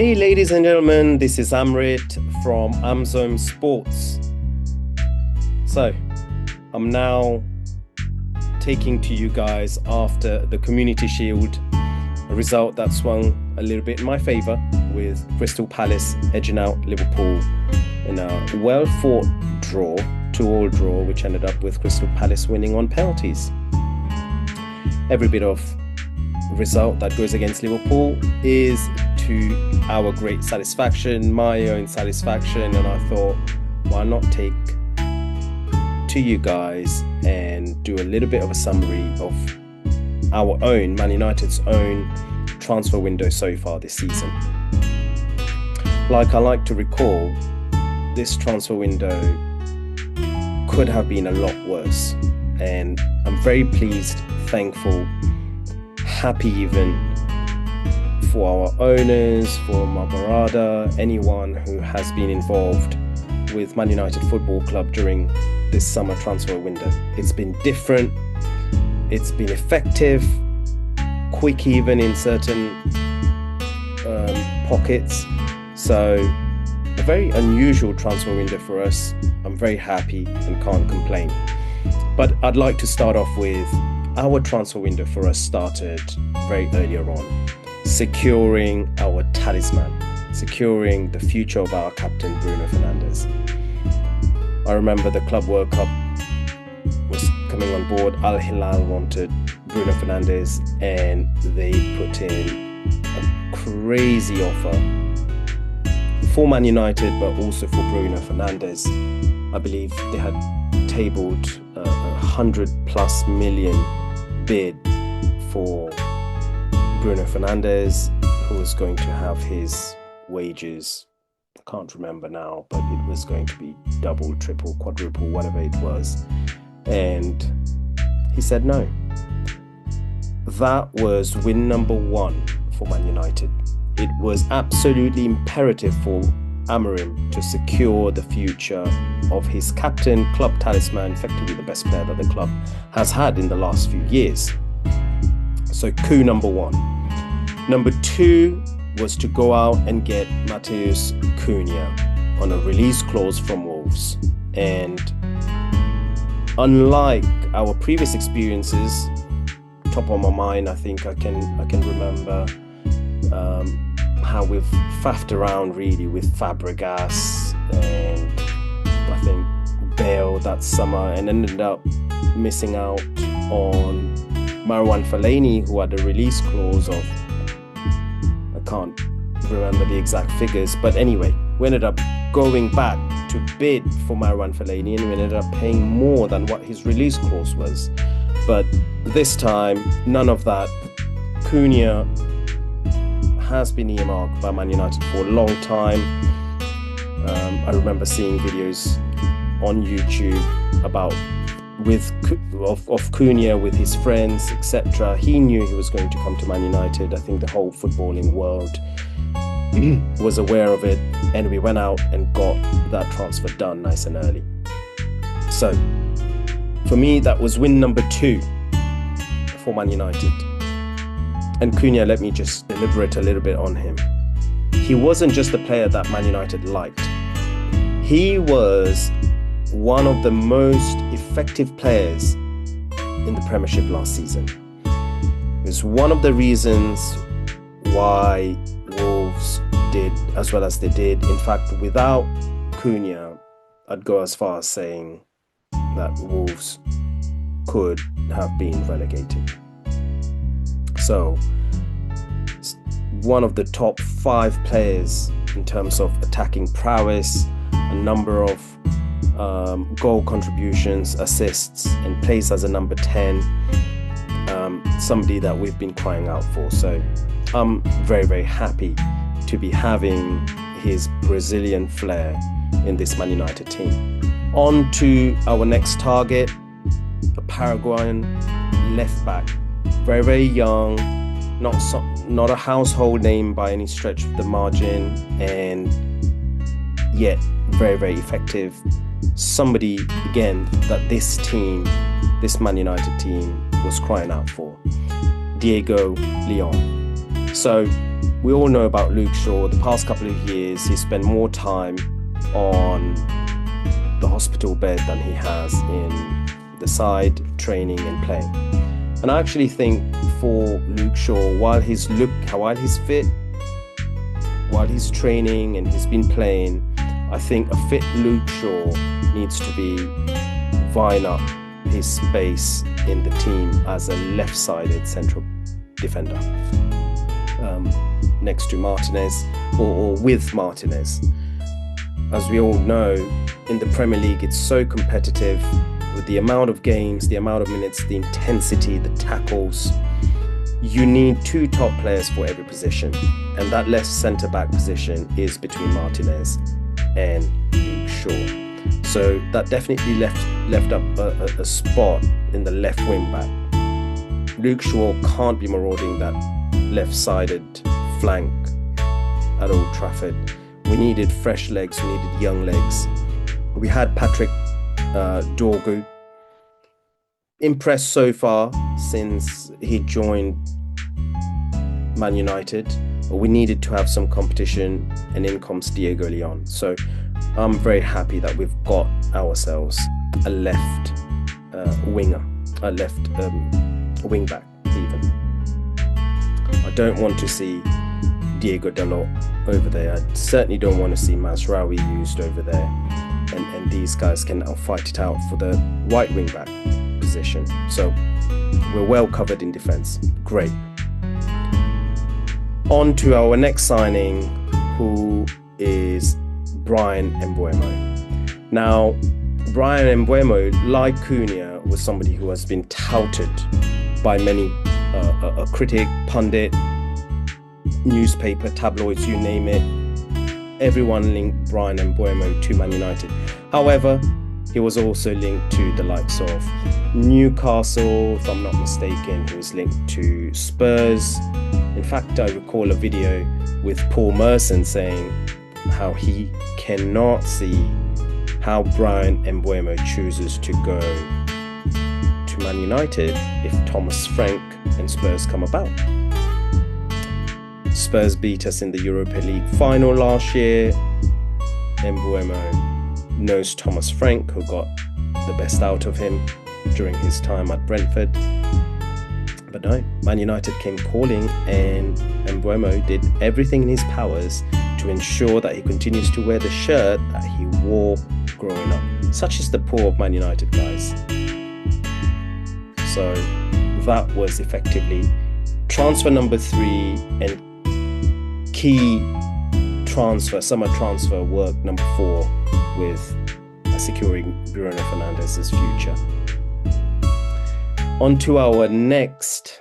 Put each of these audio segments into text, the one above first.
Hey, ladies and gentlemen, this is Amrit from Amzone Sports. So, I'm now taking to you guys after the Community Shield, a result that swung a little bit in my favour with Crystal Palace edging out Liverpool in a well-fought draw, 2-all draw, which ended up with Crystal Palace winning on penalties. Every bit of result that goes against Liverpool is to our great satisfaction, my own satisfaction, and I thought, why not take to you guys and do a little bit of a summary of our own, Man United's own transfer window so far this season. Like I like to recall, this transfer window could have been a lot worse, and I'm very pleased, thankful, happy even for our owners, for Mabarada, anyone who has been involved with Man United Football Club during this summer transfer window. It's been different, it's been effective, quick even in certain pockets. So a very unusual transfer window for us. I'm very happy and can't complain. But I'd like to start off with our transfer window for us started very earlier on, securing our talisman, securing the future of our captain Bruno Fernandes. I remember the Club World Cup was coming on board. Al Hilal wanted Bruno Fernandes and they put in a crazy offer for Man United, but also for Bruno Fernandes. I believe they had tabled $100+ million bid for Bruno Fernandes, who was going to have his wages, I can't remember now, but it was going to be double, triple, quadruple, whatever it was. And he said no. That was win number one for Man United. It was absolutely imperative for Amorim to secure the future of his captain, club talisman, effectively the best player that the club has had in the last few years. So coup number one. Number two was to go out and get Matheus Cunha on a release clause from Wolves. And unlike our previous experiences, top of my mind, I think I can remember how we've faffed around really with Fabregas and I think Bale that summer, and ended up missing out on Marwan Fellaini, who had a release clause of, I can't remember the exact figures, but anyway, we ended up going back to bid for Marwan Fellaini and we ended up paying more than what his release clause was. But this time, none of that. Cunha has been earmarked by Man United for a long time. I remember seeing videos on YouTube about of Cunha with his friends, etc. He knew he was going to come to Man United. I think the whole footballing world was aware of it, and we went out and got that transfer done nice and early. So for me, that was win number two for Man United. And Cunha, let me just deliberate a little bit on him. He wasn't just a player that Man United liked. He was one of the most effective players in the Premiership last season. It was one of the reasons why Wolves did as well as they did. In fact, without Cunha, I'd go as far as saying that Wolves could have been relegated. So, one of the top 5 players in terms of attacking prowess, a number of goal contributions, assists, and plays as a number 10. Somebody that we've been crying out for. So I'm very, very happy to be having his Brazilian flair in this Man United team. On to our next target, a Paraguayan left back. Very, very young, not a household name by any stretch of the margin, and yet very, very effective. Somebody, again, that this Man United team was crying out for. Diego Leon. So we all know about Luke Shaw. The past couple of years, he spent more time on the hospital bed than he has in the side, training and playing. And I actually think for Luke Shaw, while he's fit, while he's training and he's been playing, I think a fit Luke Shaw needs to be vying up his space in the team as a left-sided central defender, next to Martinez or with Martinez. As we all know, in the Premier League, it's so competitive with the amount of games, the amount of minutes, the intensity, the tackles. You need two top players for every position, and that left centre-back position is between Martinez and Luke Shaw. So that definitely left up a spot in the left wing back. Luke Shaw can't be marauding that left-sided flank at Old Trafford. We needed fresh legs, we needed young legs. We had Patrick Dorgu, impressed so far since he joined Man United, but we needed to have some competition, and in comes Diego Leon. So I'm very happy that we've got ourselves a left winger, a left wing back even. I don't want to see Diego Dalot over there. I certainly don't want to see Mazraoui used over there. And these guys can now fight it out for the right wing back position. So we're well covered in defence. Great. On to our next signing, who is Bryan Mbeumo. Now, Bryan Mbeumo, like Cunha, was somebody who has been touted by many, a critic, pundit, newspaper, tabloids, you name it. Everyone linked Bryan Mbeumo to Man United. However, he was also linked to the likes of Newcastle, if I'm not mistaken. He was linked to Spurs. In fact, I recall a video with Paul Merson saying how he cannot see how Bryan Mbeumo chooses to go to Man United if Thomas Frank and Spurs come about. Spurs beat us in the Europa League final last year. Mbeumo knows Thomas Frank, who got the best out of him during his time at Brentford. But no, Man United came calling, and Mbeumo did everything in his powers to ensure that he continues to wear the shirt that he wore growing up. Such is the pull of Man United, guys. So that was effectively transfer number 3 and key transfer, summer transfer work number 4 with securing Bruno Fernandes's future. On to our next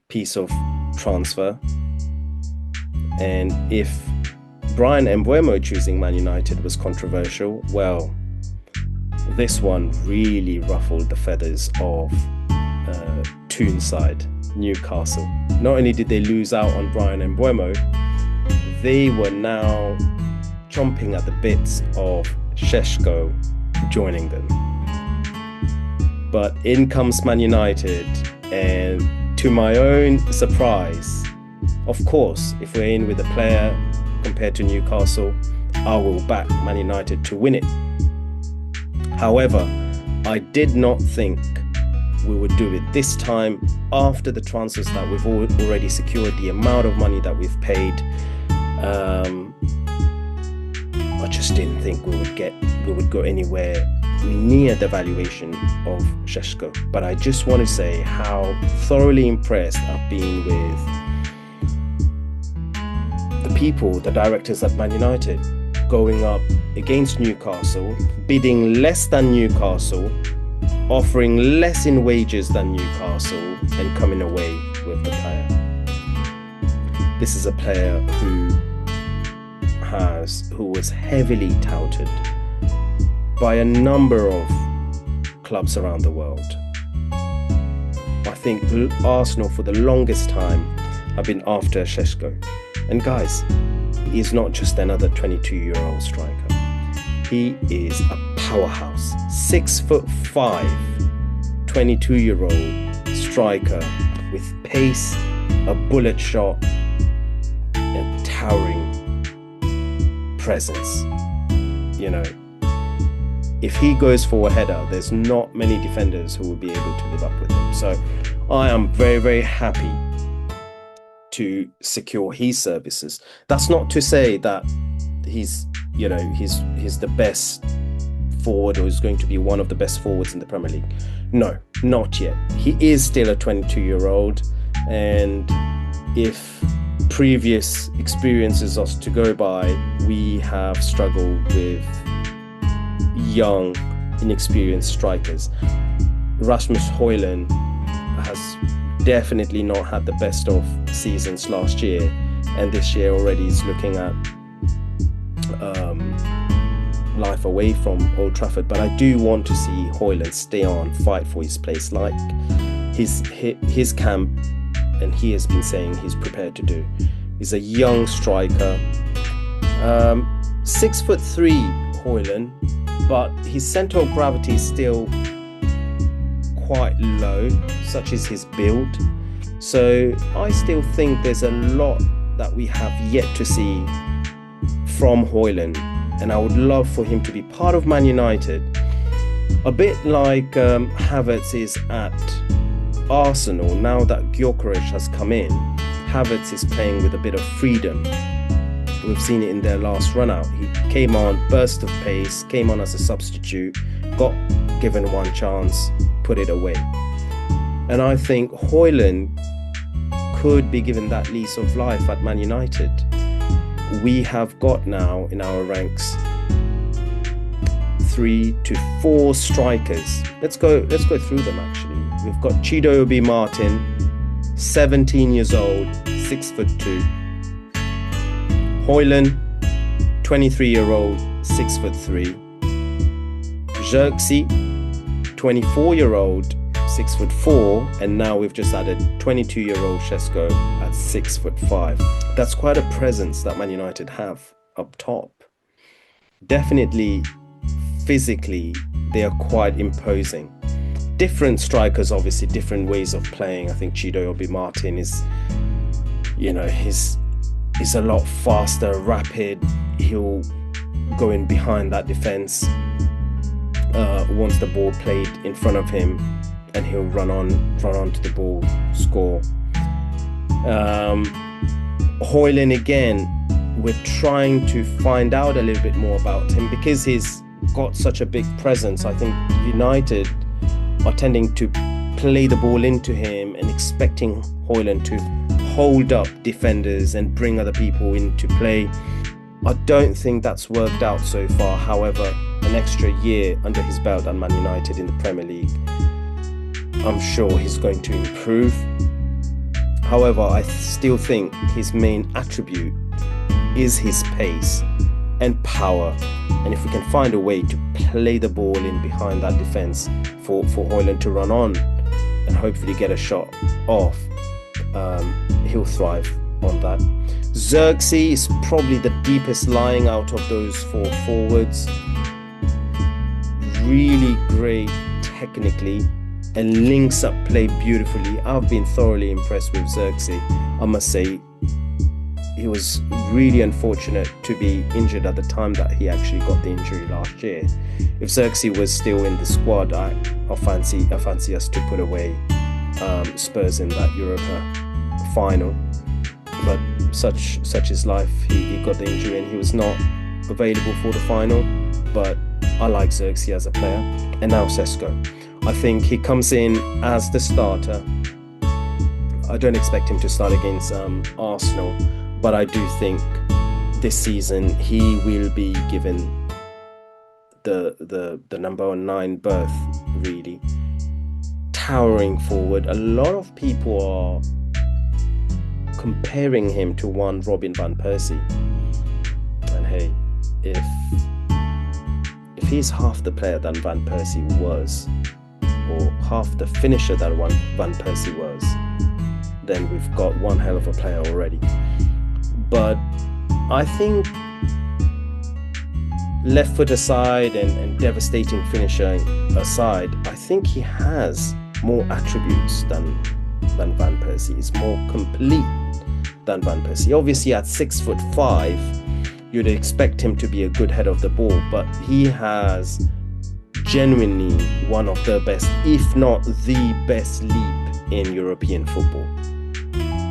piece of transfer. And if Bryan Mbeumo choosing Man United was controversial, well, this one really ruffled the feathers of Toonside, Newcastle. Not only did they lose out on Bryan Mbeumo, they were now chomping at the bits of Šeško joining them. But in comes Man United, and to my own surprise, of course, if we're in with a player compared to Newcastle, I will back Man United to win it. However, I did not think we would do it this time after the transfers that we've already secured, the amount of money that we've paid. I just didn't think we would go anywhere near the valuation of Šeško. But I just want to say how thoroughly impressed I've been with the people, the directors at Man United, going up against Newcastle, bidding less than Newcastle, offering less in wages than Newcastle, and coming away with the player. This is a player who was heavily touted by a number of clubs around the world. I think Arsenal for the longest time have been after Šeško. And guys, he's not just another 22-year-old striker. He is a powerhouse, 6'5", 22-year-old striker with pace, a bullet shot, towering presence. You know, if he goes for a header, there's not many defenders who will be able to live up with him. So I am very, very happy to secure his services. That's not to say that he's the best forward, or is going to be one of the best forwards in the Premier League. No, not yet. He is still a 22-year-old, and if previous experiences are to go by, we have struggled with young, inexperienced strikers. Rasmus Højlund has definitely not had the best of seasons last year, and this year already is looking at life away from Old Trafford. But I do want to see Højlund stay on, fight for his place, like his camp, and he has been saying he's prepared to do. He's a young striker, 6'3" Højlund, but his centre of gravity is still quite low, such as his build. So I still think there's a lot that we have yet to see from Højlund, and I would love for him to be part of Man United, a bit like Havertz is at Arsenal. Now that Gyökeres has come in, Havertz is playing with a bit of freedom. We've seen it in their last run out. He came on, burst of pace, came on as a substitute, got given one chance, put it away. And I think Højlund could be given that lease of life at Man United. We have got now in our ranks 3 to 4 strikers. Let's go through them actually. We've got Chido Obi Martin, 17 years old, 6'2". Højlund, 23-year-old, 6'3". Xerxes, 24-year-old, 6'4", and now we've just added 22-year-old Šeško at 6'5". That's quite a presence that Man United have up top. Definitely, physically, they are quite imposing. Different strikers, obviously, different ways of playing. I think Chido Obi Martin is, he's a lot faster, rapid. He'll go in behind that defense once the ball played in front of him, and he'll run onto the ball, score. Højlund, again, we're trying to find out a little bit more about him because he's got such a big presence. I think United are tending to play the ball into him and expecting Højlund to hold up defenders and bring other people into play. I don't think that's worked out so far. However, an extra year under his belt at Man United in the Premier League, I'm sure he's going to improve. However, I still think his main attribute is his pace and power. And if we can find a way to play the ball in behind that defense for Højlund to run on and hopefully get a shot off, he'll thrive on that. Xerxes is probably the deepest lying out of those 4 forwards. Really great technically and links up play beautifully. I've been thoroughly impressed with Xerxes. I must say, he was really unfortunate to be injured at the time that he actually got the injury last year. If Xerxes was still in the squad, I fancy us to put away Spurs in that Europa final. But such is life. He got the injury and he was not available for the final. But I like Xerxes as a player. And now Šeško. I think he comes in as the starter. I don't expect him to start against Arsenal, but I do think this season he will be given the number 9 berth, really. Towering forward. A lot of people are comparing him to one Robin van Persie. And hey, if he's half the player than Van Persie was, or half the finisher that Van Persie was, then we've got one hell of a player already. But I think left foot aside and devastating finisher aside, I think he has more attributes than Van Persie. He's more complete than Van Persie. Obviously, at 6'5", you'd expect him to be a good head of the ball, but he has genuinely one of the best, if not the best, leap in European football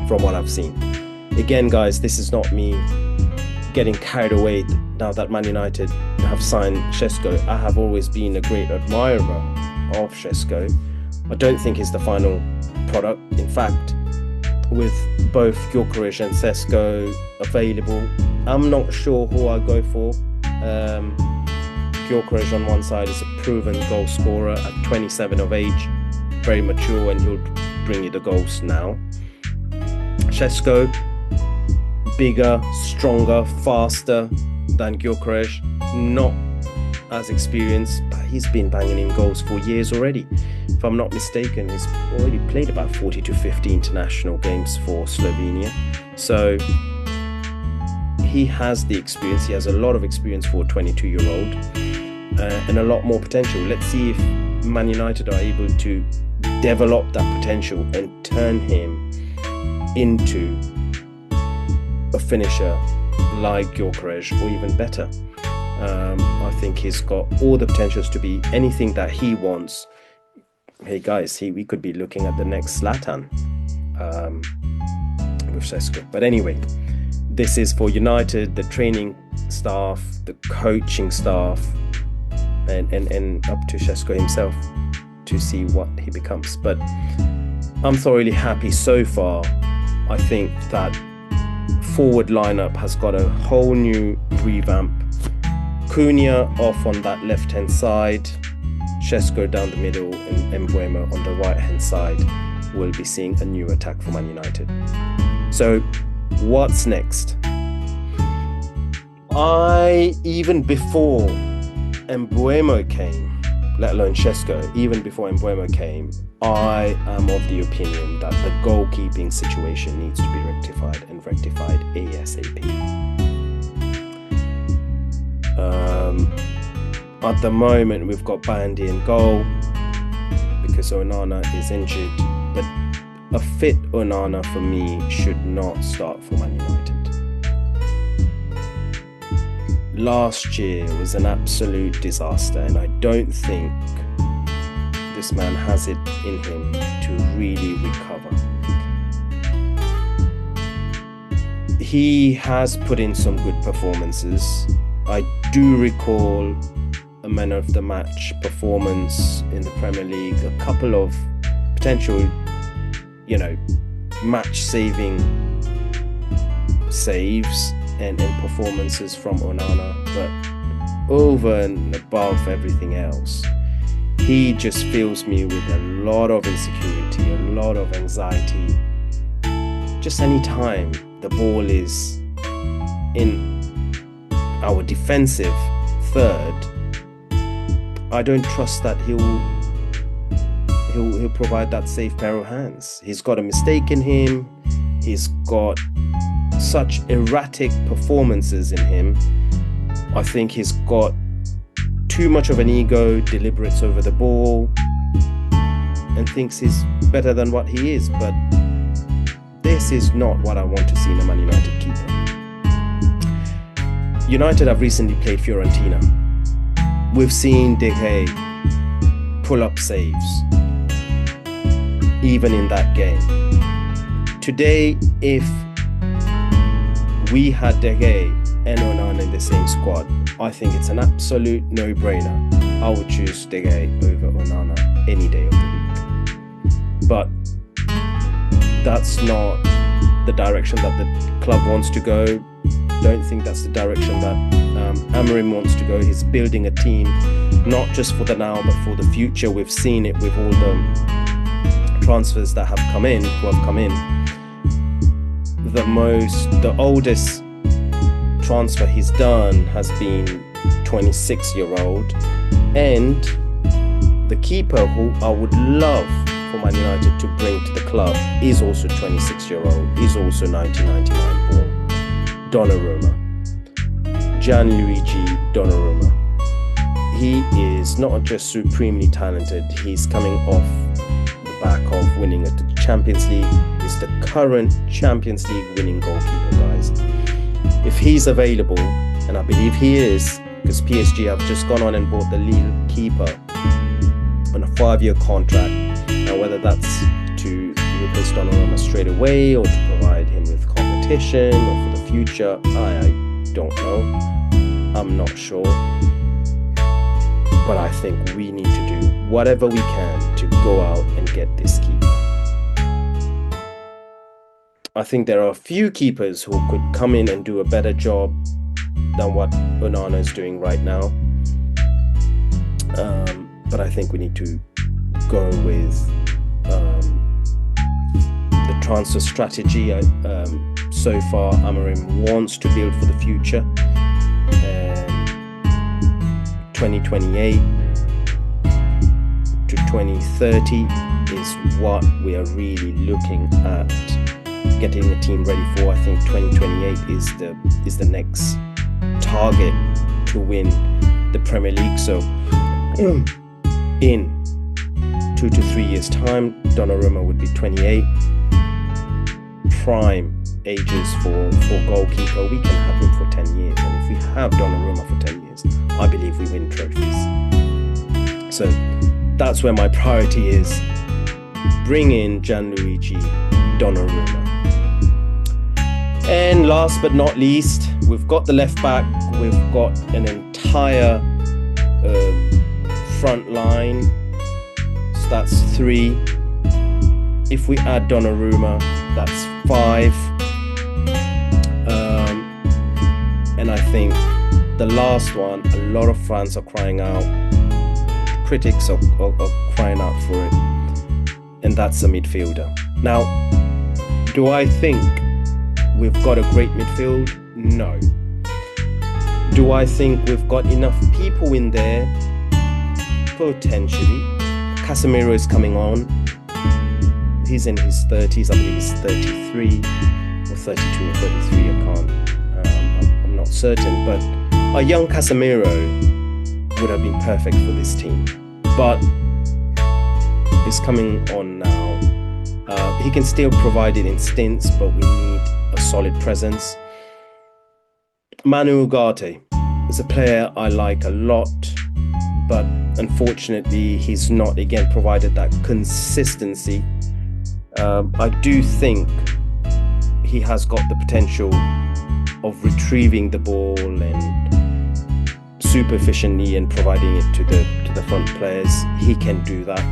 from what I've seen. Again, guys, this is not me getting carried away now that Man United have signed Šeško. I have always been a great admirer of Šeško. I don't think he's the final product. In fact, with both Gyökeres and Šeško available, I'm not sure who I go for. Gyökeres on one side is a proven goal scorer at 27 of age, very mature, and he'll bring you the goals now. Šeško, bigger, stronger, faster than Gyökeres, not as experienced, but he's been banging in goals for years already. If I'm not mistaken, he's already played about 40 to 50 international games for Slovenia. So he has the experience. He has a lot of experience for a 22-year-old and a lot more potential. Let's see if Man United are able to develop that potential and turn him into a finisher like Gyökeres, or even better. I think he's got all the potentials to be anything that he wants. Hey guys, we could be looking at the next Zlatan with Šeško. But anyway, this is for United, the training staff, the coaching staff, and up to Šeško himself to see what he becomes. But I'm thoroughly happy so far. I think that forward lineup has got a whole new revamp. Cunha off on that left hand side, Šeško down the middle, and Mbeumo on the right hand side. We'll be seeing a new attack for Man United. So what's next? Even before Mbeumo came, let alone Šeško, even before Mbeumo came, I am of the opinion that the goalkeeping situation needs to be rectified ASAP. At the moment, we've got Bandy in goal because Onana is injured, but a fit Onana for me should not start for Man United. Last year was an absolute disaster, and I don't think this man has it in him to really recover. He has put in some good performances. I do recall a man of the match performance in the Premier League, a couple of potential, match-saving saves and performances from Onana, but over and above everything else, he just fills me with a lot of insecurity, a lot of anxiety. Just any time the ball is in our defensive third, I don't trust that he'll provide that safe pair of hands. He's got a mistake in him. He's got such erratic performances in him. I think he's got too much of an ego, deliberates over the ball, and thinks he's better than what he is. But this is not what I want to see in a Man United keeper. United have recently played Fiorentina. We've seen De Gea pull up saves, even in that game. Today, if we had De Gea and Onana in the same squad, I think it's an absolute no-brainer. I would choose De Gea over Onana any day of the week. But that's not the direction that the club wants to go. Don't think that's the direction that Amorim wants to go. He's building a team, not just for the now, but for the future. We've seen it with all the transfers that have come in, The oldest transfer he's done has been 26-year-old, and the keeper who I would love for Man United to bring to the club is also 26-year-old. He's also 1999 born. Donnarumma, Gianluigi Donnarumma. He is not just supremely talented, he's coming off the back of winning a Champions League. He's the current Champions League winning goalkeeper, guys. If he's available, and I believe he is, because PSG have just gone on and bought the Lille keeper on a 5-year contract. Now, whether that's to replace Donnarumma straight away or to provide him with competition or for the future, I don't know. I'm not sure. But I think we need to do whatever we can to go out and get this keeper. I think there are a few keepers who could come in and do a better job than what Onana is doing right now. But I think we need to go with the transfer strategy. So far, Amorim wants to build for the future. 2028 to 2030 is what we are really looking at getting a team ready for. I think 2028 is the next target to win the Premier League. So in 2 to 3 years time, Donnarumma would be 28. Prime ages for goalkeeper. We can have him for 10 years, and if we have Donnarumma for 10 years, I believe we win trophies. So that's where my priority is. Bring in Gianluigi Donnarumma. And last but not least, we've got the left back, we've got an entire front line, so that's 3. If we add Donnarumma, that's 5. And I think the last one, a lot of fans are crying out, critics are crying out for it, and that's a midfielder. Now, do I think we've got a great midfield? No. Do I think we've got enough people in there? Potentially. Casemiro is coming on. He's in his 30s. I believe he's 33 or 32 or 33. I'm not certain. But a young Casemiro would have been perfect for this team. But he's coming on now. He can still provide it in stints, but we need a solid presence. Manu Ugarte is a player I like a lot, but unfortunately he's not again provided that consistency. I do think he has got the potential of retrieving the ball and super efficiently and providing it to the front players. He can do that,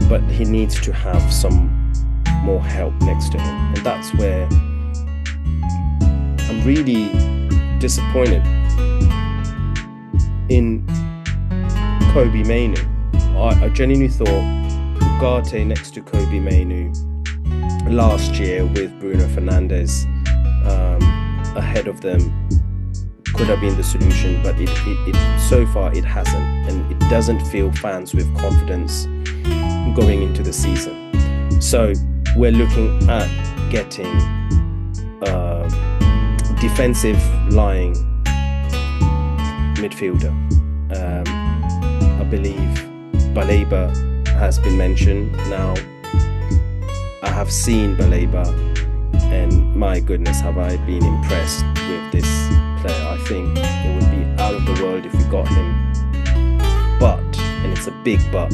but he needs to have some more help next to him, and that's where I'm really disappointed in Kobe Mainoo. I genuinely thought Ugarte next to Kobe Mainoo last year with Bruno Fernandes ahead of them could have been the solution, but it so far it hasn't, and it doesn't fill fans with confidence going into the season. So we're looking at getting defensive lying midfielder. I believe Baleba has been mentioned. Now, I have seen Baleba, and my goodness, have I been impressed with this player. I think it would be out of the world if we got him. But, and it's a big but,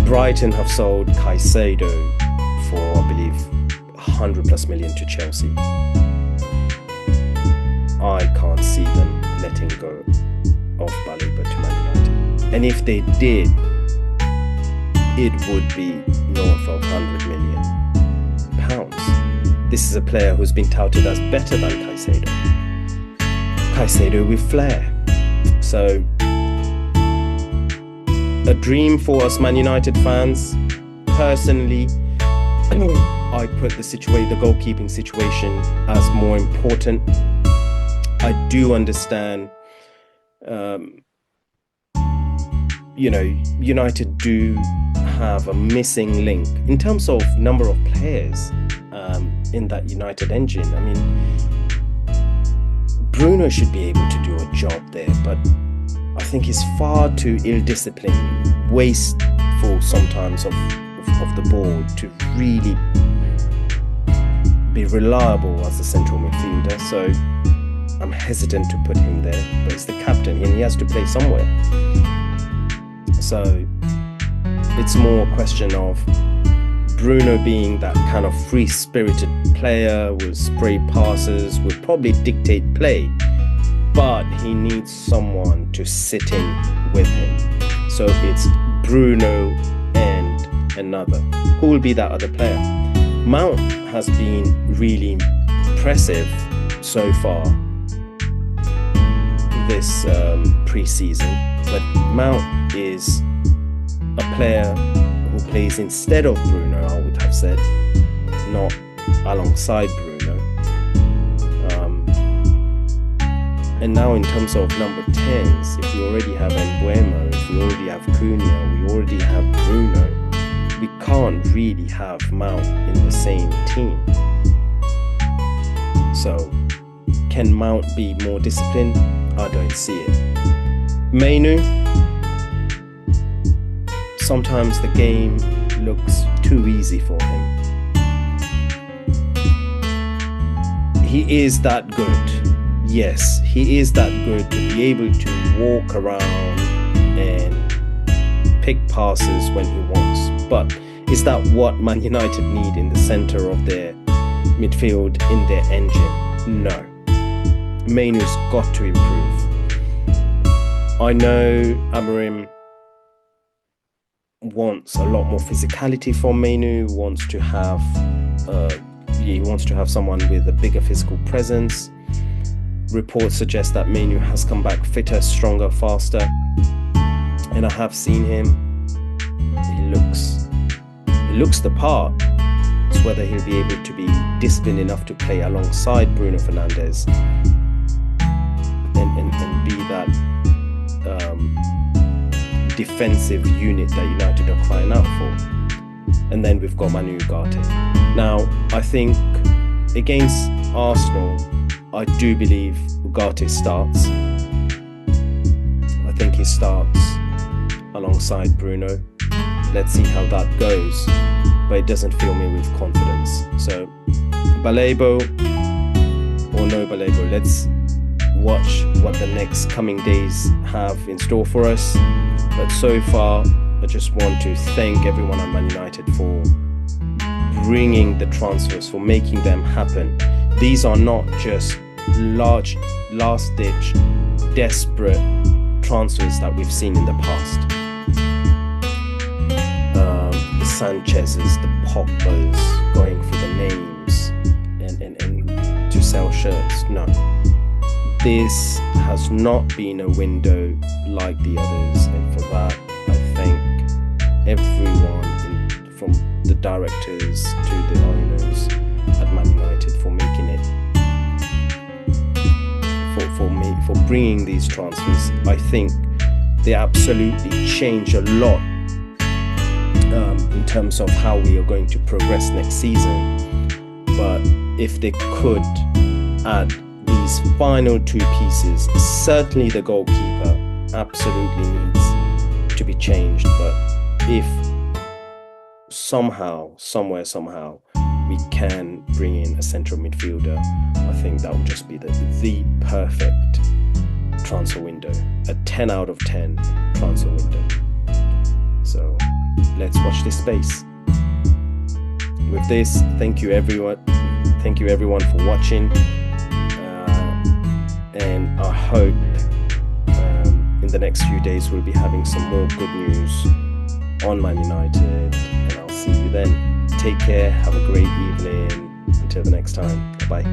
Brighton have sold Caicedo for, I believe, 100+ million to Chelsea. I can't see them letting go of Baleba to Man United. And if they did, it would be north of £100 million. This is a player who's been touted as better than Caicedo. Caicedo with flair. So, a dream for us Man United fans. Personally, I put the goalkeeping situation as more important. I do understand, United do have a missing link in terms of number of players in that United engine. I mean, Bruno should be able to do a job there, but I think he's far too ill-disciplined, wasteful sometimes of the ball to really be reliable as a central midfielder. So I'm hesitant to put him there, but he's the captain and he has to play somewhere. So it's more a question of Bruno being that kind of free-spirited player, will spray passes, will probably dictate play, but he needs someone to sit in with him. So it's Bruno and another. Who will be that other player? Mount has been really impressive so far this pre-season, but Mount is a player who plays instead of Bruno, I would have said, not alongside Bruno. And now in terms of number 10s, if we already have Mbuemo, if we already have Cunha, we already have Bruno, we can't really have Mount in the same team. So can Mount be more disciplined? I don't see it. Mainu, sometimes the game looks too easy for him. He is that good. Yes, he is that good to be able to walk around and pick passes when he wants. But is that what Man United need in the centre of their midfield, in their engine? No. Mainu's got to improve. I know Amorim wants a lot more physicality from Mainu, wants to have someone with a bigger physical presence. Reports suggest that Mainu has come back fitter, stronger, faster, and I have seen him. He looks the part. It's whether he'll be able to be disciplined enough to play alongside Bruno Fernandes and be that defensive unit that United are crying out for. And then we've got Manu Ugarte. Now, I think against Arsenal, I do believe Ugarte starts. I think he starts alongside Bruno. Let's see how that goes. But it doesn't fill me with confidence. So, Balebo or no Balebo, let's watch what the next coming days have in store for us. But so far, I just want to thank everyone at Man United for bringing the transfers, for making them happen. These are not just large, last-ditch, desperate transfers that we've seen in the past. The Sanchez's, the Pogba's, going for the names and to sell shirts. No. This has not been a window like the others, and for that, I thank everyone from the directors to the owners at Man United for making it, for bringing these transfers. I think they absolutely change a lot in terms of how we are going to progress next season. But if they could add these final two pieces, certainly the goalkeeper absolutely needs to be changed. But if somehow we can bring in a central midfielder, I think that would just be the perfect transfer window, a 10 out of 10 transfer window. So let's watch this space. With this, thank you everyone for watching, and I hope in the next few days we'll be having some more good news on Man United, and I'll see you then. Take care, have a great evening, until the next time, bye.